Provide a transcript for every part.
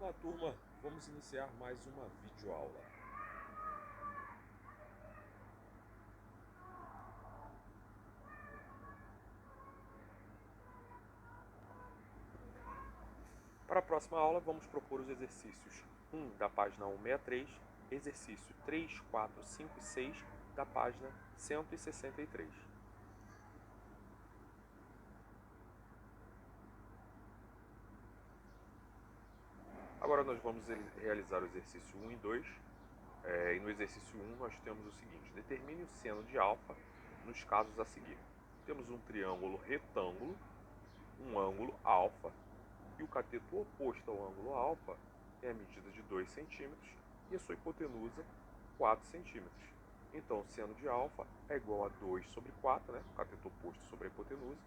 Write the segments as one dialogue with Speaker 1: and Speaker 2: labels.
Speaker 1: Olá, turma! Vamos iniciar mais uma videoaula. Para a próxima aula, vamos propor os exercícios 1 da página 163, exercício 3, 4, 5 e 6 da página 163. Agora nós vamos realizar o exercício 1 e 2. E no exercício 1 nós temos o seguinte: determine o seno de alfa nos casos a seguir. Temos um triângulo retângulo, um ângulo alfa, e o cateto oposto ao ângulo alfa tem a medida de 2 centímetros e a sua hipotenusa 4 centímetros. Então, o seno de alfa é igual a 2 sobre 4, né? O cateto oposto sobre a hipotenusa.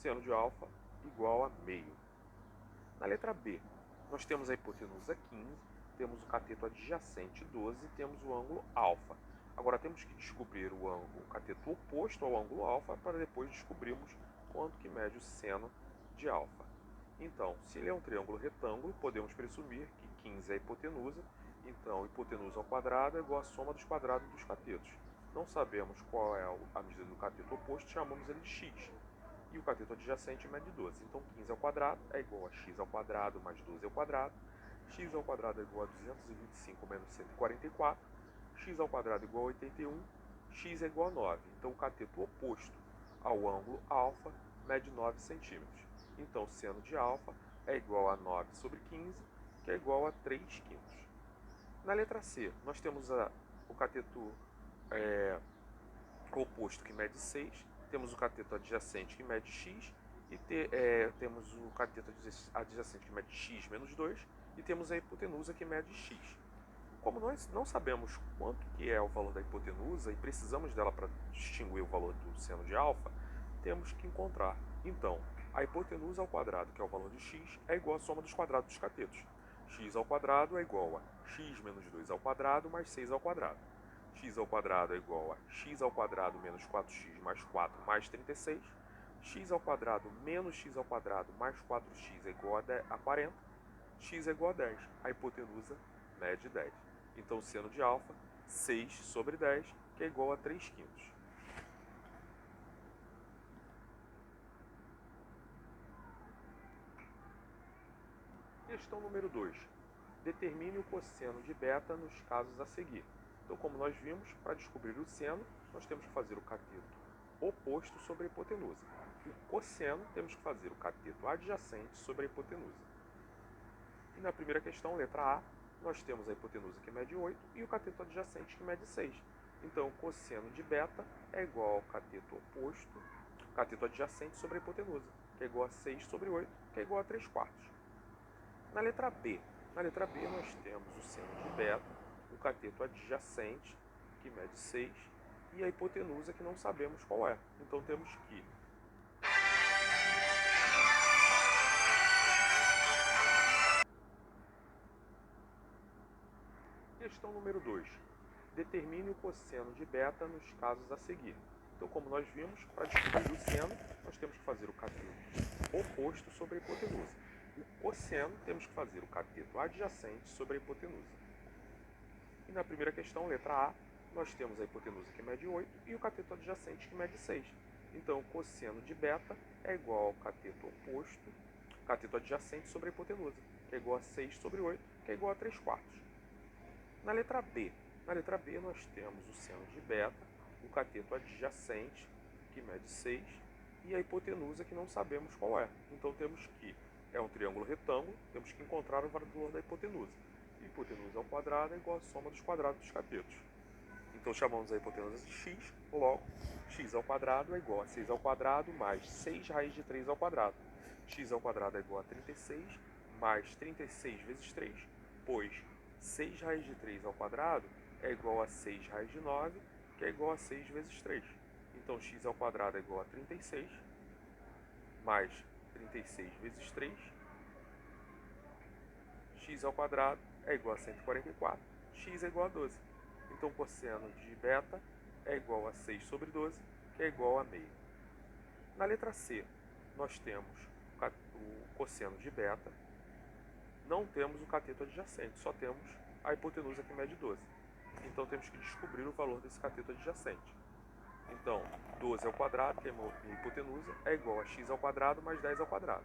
Speaker 1: Seno de alfa igual a meio. Na letra B, nós temos a hipotenusa 15, temos o cateto adjacente 12 e temos o ângulo alfa. Agora temos que descobrir o cateto oposto ao ângulo alfa para depois descobrirmos quanto que mede o seno de alfa. Então, se ele é um triângulo retângulo, podemos presumir que 15 é a hipotenusa, então hipotenusa ao quadrado é igual à soma dos quadrados dos catetos. Não sabemos qual é a medida do cateto oposto, chamamos ele de x. E o cateto adjacente mede 12. Então 15 ao quadrado é igual a x ao quadrado mais 12 ao quadrado. X ao quadrado é igual a 225 menos 144. X ao quadrado é igual a 81. X é igual a 9. Então o cateto oposto ao ângulo alfa mede 9 centímetros. Então o seno de alfa é igual a 9 sobre 15, que é igual a 3 quintos. Na letra C, nós temos o cateto oposto que mede 6, temos o cateto adjacente que mede x, e temos o cateto adjacente que mede x menos 2, e temos a hipotenusa que mede x. Como nós não sabemos quanto que é o valor da hipotenusa e precisamos dela para distinguir o valor do seno de alfa, temos que encontrar. Então, a hipotenusa ao quadrado, que é o valor de x, é igual à soma dos quadrados dos catetos. X ao quadrado é igual a x menos 2 ao quadrado mais 6 ao quadrado. X ao quadrado é igual a x ao quadrado menos 4x mais 4 mais 36. X ao quadrado menos x ao quadrado mais 4x é igual a 40. X é igual a 10. A hipotenusa mede 10. Então, o seno de alfa, 6 sobre 10, que é igual a 3 quintos. Questão número 2. Determine o cosseno de beta nos casos a seguir. Então, como nós vimos, para descobrir o seno, nós temos que fazer o cateto oposto sobre a hipotenusa. O cosseno, temos que fazer o cateto adjacente sobre a hipotenusa. E na primeira questão, letra A, nós temos a hipotenusa que mede 8 e o cateto adjacente que mede 6. Então, o cosseno de beta é igual ao cateto oposto, cateto adjacente sobre a hipotenusa, que é igual a 6 sobre 8, que é igual a 3 quartos. Na letra B, nós temos o seno de beta, o cateto adjacente, que mede 6, e a hipotenusa, que não sabemos qual é. Então, temos que Questão número 2. Determine o cosseno de beta nos casos a seguir. Então, como nós vimos, para descobrir o seno, nós temos que fazer o cateto oposto sobre a hipotenusa. O cosseno, temos que fazer o cateto adjacente sobre a hipotenusa. E na primeira questão, letra A, nós temos a hipotenusa que mede 8 e o cateto adjacente que mede 6. Então, o cosseno de beta é igual ao cateto oposto, cateto adjacente sobre a hipotenusa, que é igual a 6 sobre 8, que é igual a 3 quartos. Na letra B, nós temos o seno de beta, o cateto adjacente, que mede 6, e a hipotenusa, que não sabemos qual é. Então temos que, é um triângulo retângulo, temos que encontrar o valor da hipotenusa. Hipotenusa ao quadrado é igual à soma dos quadrados dos catetos. Então chamamos a hipotenusa de x, logo, x ao quadrado é igual a 6 ao quadrado mais 6 raiz de 3 ao quadrado. X ao quadrado é igual a 36, mais 36 vezes 3, pois 6 raiz de 3 ao quadrado é igual a 6 raiz de 9, que é igual a 6 vezes 3. Então, x ao quadrado é igual a 36, mais 36 vezes 3. X ao quadrado é igual a 144, x é igual a 12. Então, o cosseno de beta é igual a 6 sobre 12, que é igual a meio. Na letra C, nós temos o cosseno de beta, não temos o cateto adjacente, só temos a hipotenusa que mede 12. Então temos que descobrir o valor desse cateto adjacente. Então, 12 ao quadrado, que é a hipotenusa, é igual a x ao quadrado mais 10 ao quadrado.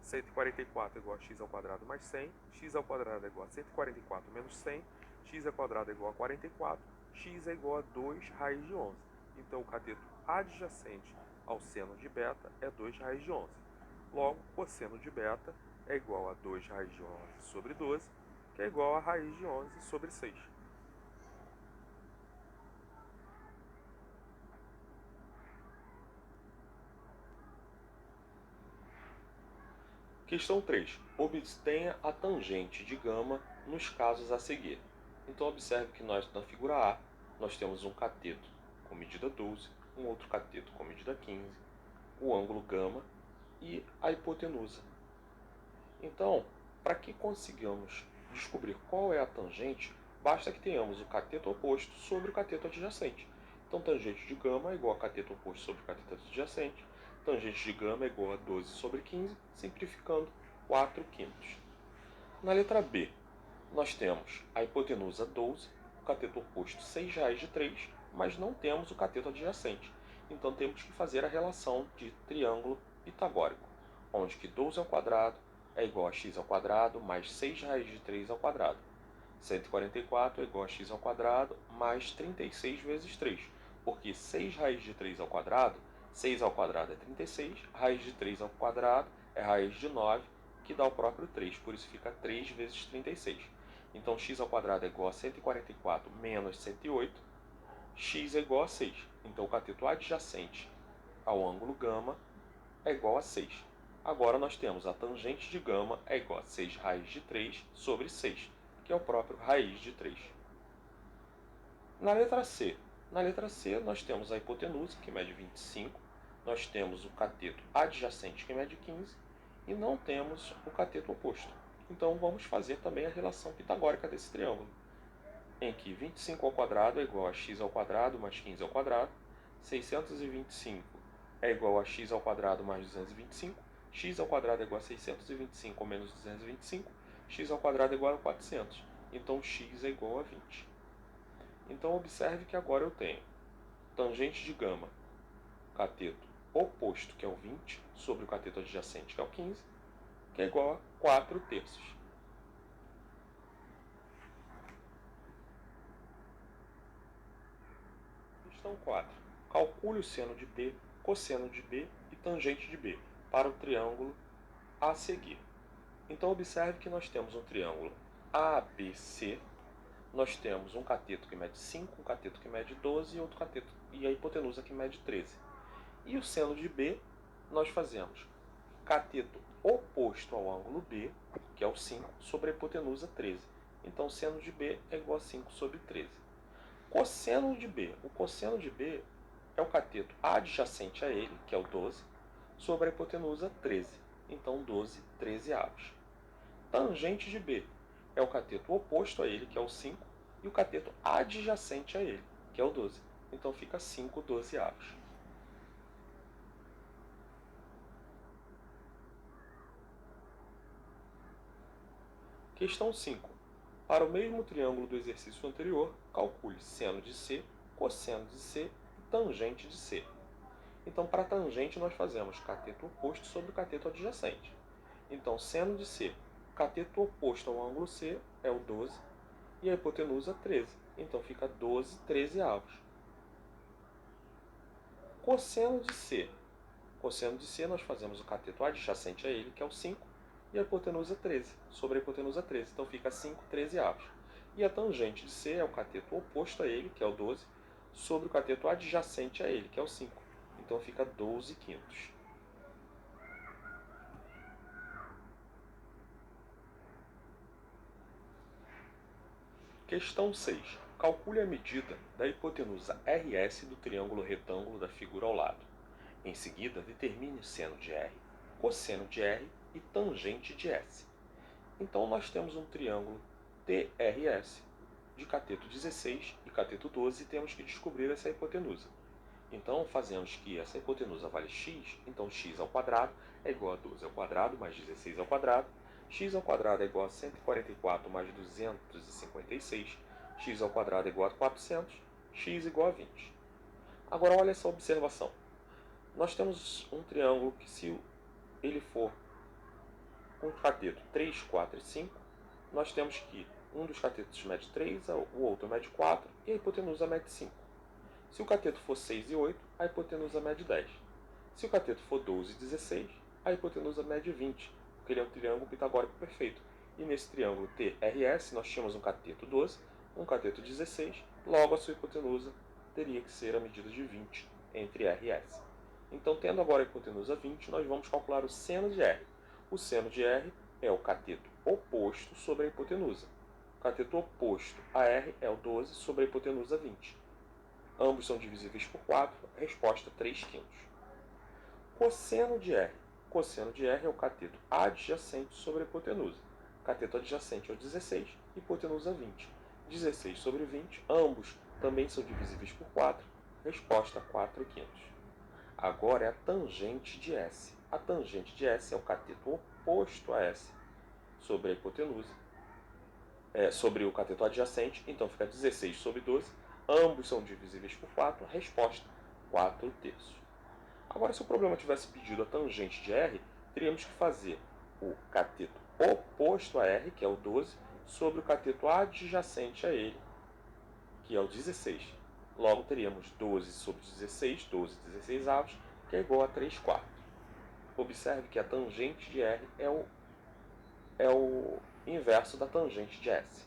Speaker 1: 144 é igual a x ao quadrado mais 100, x ao quadrado é igual a 144 menos 100, x ao quadrado é igual a 44, x é igual a 2 raiz de 11. Então, o cateto adjacente ao seno de beta é 2 raiz de 11. Logo, cosseno de beta é igual a 2 raiz de 11 sobre 12, que é igual a raiz de 11 sobre 6. Questão 3. Obtenha a tangente de gama nos casos a seguir. Então, observe que nós, na figura A, nós temos um cateto com medida 12, um outro cateto com medida 15, o ângulo gama e a hipotenusa. Então, para que consigamos descobrir qual é a tangente, basta que tenhamos o cateto oposto sobre o cateto adjacente. Então, tangente de gama é igual a cateto oposto sobre o cateto adjacente. Tangente de gama é igual a 12 sobre 15, simplificando 4 quintos. Na letra B, nós temos a hipotenusa 12, o cateto oposto 6 raiz de 3, mas não temos o cateto adjacente. Então, temos que fazer a relação de triângulo pitagórico, onde que 12 ao quadrado é igual a x ao quadrado mais 6 raiz de 3 ao quadrado. 144 é igual a x ao quadrado mais 36 vezes 3, porque 6 raiz de 3 ao quadrado, 6 ao quadrado é 36, raiz de 3 ao quadrado é raiz de 9, que dá o próprio 3, por isso fica 3 vezes 36. Então, x ao quadrado é igual a 144 menos 108, x é igual a 6. Então, o cateto adjacente ao ângulo gama é igual a 6. Agora, nós temos a tangente de gama é igual a 6 raiz de 3 sobre 6, que é o próprio raiz de 3. Na letra C, nós temos a hipotenusa, que mede 25, nós temos o cateto adjacente, que mede 15, e não temos o cateto oposto. Então, vamos fazer também a relação pitagórica desse triângulo, em que 25 ao quadrado é igual a x ao quadrado mais 15 ao quadrado, 625 é igual a x ao quadrado mais 225, x ao quadrado é igual a 625 menos 225, x ao quadrado é igual a 400. Então, x é igual a 20. Então, observe que agora eu tenho tangente de gama, cateto oposto, que é o 20, sobre o cateto adjacente, que é o 15, que é igual a 4 terços. Questão 4. Calcule o seno de B, cosseno de B e tangente de B para o triângulo a seguir. Então, observe que nós temos um triângulo ABC, nós temos um cateto que mede 5, um cateto que mede 12 e outro cateto e a hipotenusa que mede 13. E o seno de B, nós fazemos cateto oposto ao ângulo B, que é o 5, sobre a hipotenusa 13. Então, seno de B é igual a 5 sobre 13. Cosseno de B. O cosseno de B é o cateto adjacente a ele, que é o 12, sobre a hipotenusa 13. Então, 12 13avos. Tangente de B é o cateto oposto a ele, que é o 5, e o cateto adjacente a ele, que é o 12. Então, fica 5 12avos. Questão 5. Para o mesmo triângulo do exercício anterior, calcule seno de C, cosseno de C e tangente de C. Então, para a tangente, nós fazemos cateto oposto sobre o cateto adjacente. Então, seno de C, cateto oposto ao ângulo C é o 12 e a hipotenusa 13. Então, fica 12 13avos. Cosseno de C. Cosseno de C, nós fazemos o cateto adjacente a ele, que é o 5, e a hipotenusa 13, sobre a hipotenusa 13. Então, fica 5 13avos. E a tangente de C é o cateto oposto a ele, que é o 12, sobre o cateto adjacente a ele, que é o 5. Então, fica 12 quintos. Questão 6. Calcule a medida da hipotenusa RS do triângulo retângulo da figura ao lado. Em seguida, determine o seno de R, cosseno de R e tangente de S. Então, nós temos um triângulo TRS de cateto 16 e cateto 12 e temos que descobrir essa hipotenusa. Então, fazemos que essa hipotenusa vale x, então x ao quadrado é igual a 12 ao quadrado mais 16 ao quadrado. x ao quadrado é igual a 144 mais 256, x ao quadrado é igual a 400, x igual a 20. Agora olha essa observação. Nós temos um triângulo que, se ele for com cateto 3, 4 e 5, nós temos que um dos catetos mede 3, o outro mede 4 e a hipotenusa mede 5. Se o cateto for 6 e 8, a hipotenusa mede 10. Se o cateto for 12 e 16, a hipotenusa mede 20, porque ele é um triângulo pitagórico perfeito. E nesse triângulo TRS nós tínhamos um cateto 12, um cateto 16, logo a sua hipotenusa teria que ser a medida de 20 entre R e S. Então, tendo agora a hipotenusa 20, nós vamos calcular o seno de R. O seno de R é o cateto oposto sobre a hipotenusa. O cateto oposto a R é o 12 sobre a hipotenusa 20. Ambos são divisíveis por 4, resposta 3/5. Cosseno de R. Cosseno de R é o cateto adjacente sobre a hipotenusa. Cateto adjacente é o 16, hipotenusa 20. 16 sobre 20, ambos também são divisíveis por 4, resposta 4/5. Agora é a tangente de S. A tangente de S é o cateto oposto a S sobre a hipotenusa, sobre o cateto adjacente, então fica 16 sobre 12, ambos são divisíveis por 4, resposta 4/3. Agora, se o problema tivesse pedido a tangente de R, teríamos que fazer o cateto oposto a R, que é o 12, sobre o cateto adjacente a ele, que é o 16. Logo, teríamos 12 sobre 16, 12 16avos, que é igual a 3/4. Observe que a tangente de R é o inverso da tangente de S.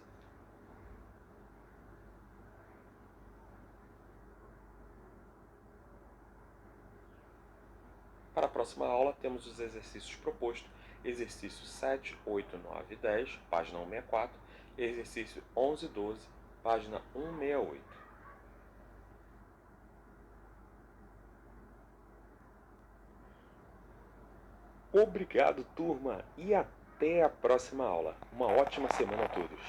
Speaker 1: Para a próxima aula, temos os exercícios propostos, exercício 7, 8, 9 e 10, página 164, e exercício 11 e 12, página 168. Obrigado, turma, e até a próxima aula. Uma ótima semana a todos.